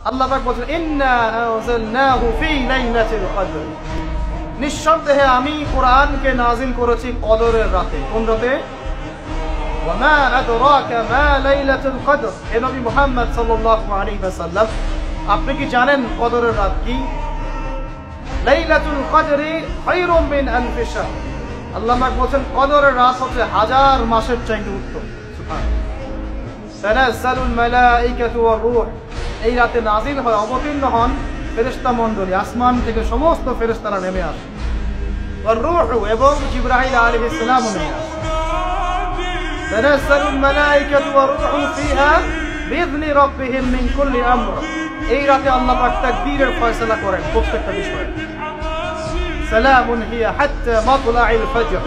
আল্লাহ পাক বলেন ইন্না আনজালনাহু ফি লাইলাতিল কদর, নিঃসন্দেহে আমি কোরআনকে নাজিল করেছি কদরের রাতে। কোন রাতে? ওয়া মা আদরাকা মা লাইলাতুল কদর, হে নবী মুহাম্মদ সাল্লাল্লাহু আলাইহি ওয়াসাল্লাম আপনি কি জানেন কদরের রাত কি? লাইলাতুল কদরি খায়রুম মিন আলফি শাহর, আল্লাহ পাক বলেন কদরের রাত হচ্ছে হাজার মাসের চাইতে উত্তম। সুবহানাল্লাহ। তানাজ্জালুল মালায়েকাতু ওয়ার রূহ, এই রাতে নাজিল হয়, অবতীর্ণ হন ফেরেশতা মণ্ডলী, আসমান থেকে সমস্ত ফেরেশতারা নেমে আসে। ওয়ার রূহ, এবং জিবরাইল আলাইহিস সালাম নেমে আসে। তানাজ্জালুল মালায়েকাতু ওয়ার রূহু ফিহা বিইذনি রাব্বিহিম মিন কুল্লি আমর, এই রাতে আল্লাহ পাক তাকদীরের ফয়সালা করেন প্রত্যেকটা বিষয়ে। সালামুন হিয়া হাত্তা মাতলাইল ফজর,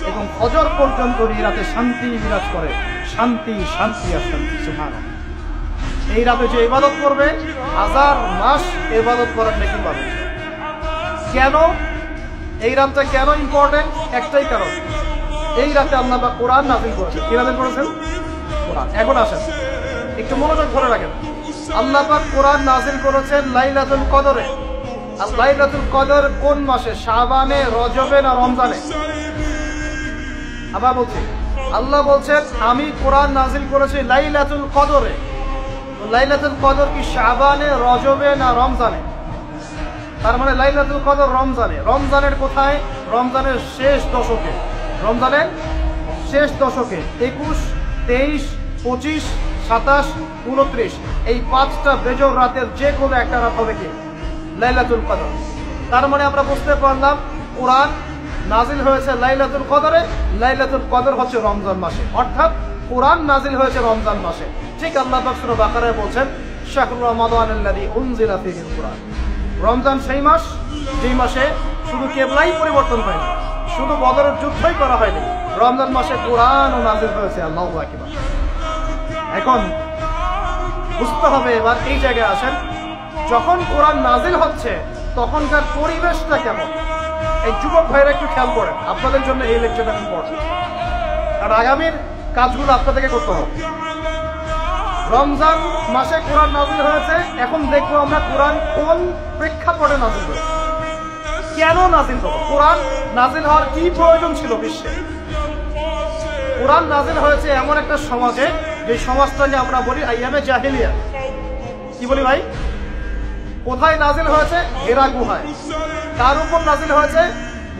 এবং ফজর পর্যন্ত এই রাতে শান্তি বিরাজ করে, শান্তি শান্তি আর শান্তি। সুবহানাল্লাহ। এই রাতে যে ইবাদত করবে হাজার মাস ইবাদত করার নাকি পাবে। কেন এই রাতটা কেন ইম্পর্টেন্ট? একটাই কারণ, এই রাতে আল্লাহ পাক কোরআন নাযিল করেছেন। কি নাযিল করেছেন? কোরআন। এখন আসেন একটু মনোযোগ ধরে রাখেন। আল্লাহ পাক কোরআন নাযিল করেছেন লাইলাতুল কদরে। আর লাইলাতুল কদর কোন মাসে? শাবানে, রজবে না রমজানে? আবার বলছি, আল্লাহ বলছেন আমি কোরআন নাযিল করেছি লাইলাতুল কদরে। লাইলাতুল কদর কি শাবানে, রজবে না রমজানে? তার মানে লাইলাতুল কদর রমজানে। রমজানের কোথায়? রমজানের শেষ দশকে। রমজানের শেষ দশকে 21, 23, 25, 27, 29 এই 5টা বেজর রাতের যে কোনো একটা রাত হবে কি লাইলাতুল কদর। তার মানে আমরা বুঝতে পারলাম কোরআন নাজিল হয়েছে লাইলাতুল কদরে, লাইলাতুল কদর হচ্ছে রমজান মাসে, অর্থাৎ কোরআন নাজিল হয়েছে রমজান মাসে। ঠিক আল্লাহ পাক সূরা বাকারায় বলেন শাহরু রমাদানাল্লাযী উনজিলা ফীহিল কুরআন, রমজান সেই মাস যেই মাসে শুধু কিবলাই পরিবর্তন হয়নি, শুধু বদরের যুদ্ধই করা হয়নি, রমজান মাসে কোরআনও নাজিল হয়েছে। আল্লাহু আকবার। এখন বুঝতে হবে, এবার এই জায়গায় আসেন, যখন কোরআন নাজিল হচ্ছে তখনকার পরিবেশটা কেমন? এই যুবক ভাইরা একটু খেয়াল করেন, আপনাদের জন্য এই লেকচারটা ইম্পর্টেন্ট, আর আগামীর কাজগুলো আপনাদেরকে করতে হবে। রমজান মাসে কোরআন নাজিল হয়েছে, এখন দেখবো আমরা কোরআন কোন প্রেক্ষাপটে নাজিল হয়েছে, কেন নাজিল হলো, কোরআন নাজিল হওয়ার কি প্রয়োজন ছিল বিশ্বে। কোরআন নাজিল হয়েছে এমন একটা সমাজে, যে সমাজটা নিয়ে আমরা বলি আইয়ামে জাহিলিয়া। কি বলি ভাই? কোথায় নাজিল হয়েছে? হেরা গুহায়। কার উপর নাজিল হয়েছে?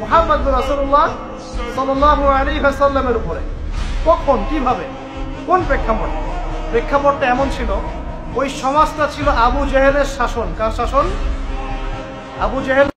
মুহাম্মদ রাসূলুল্লাহ সাল্লাল্লাহু আলাইহি ওয়াসাল্লামের উপরে। কখন, কিভাবে, কোন প্রেক্ষাপটে? প্রেক্ষাপটটা এমন ছিল, ওই সমাজটা ছিল আবু জেহেলের শাসন। কার শাসন? আবু জেহেল।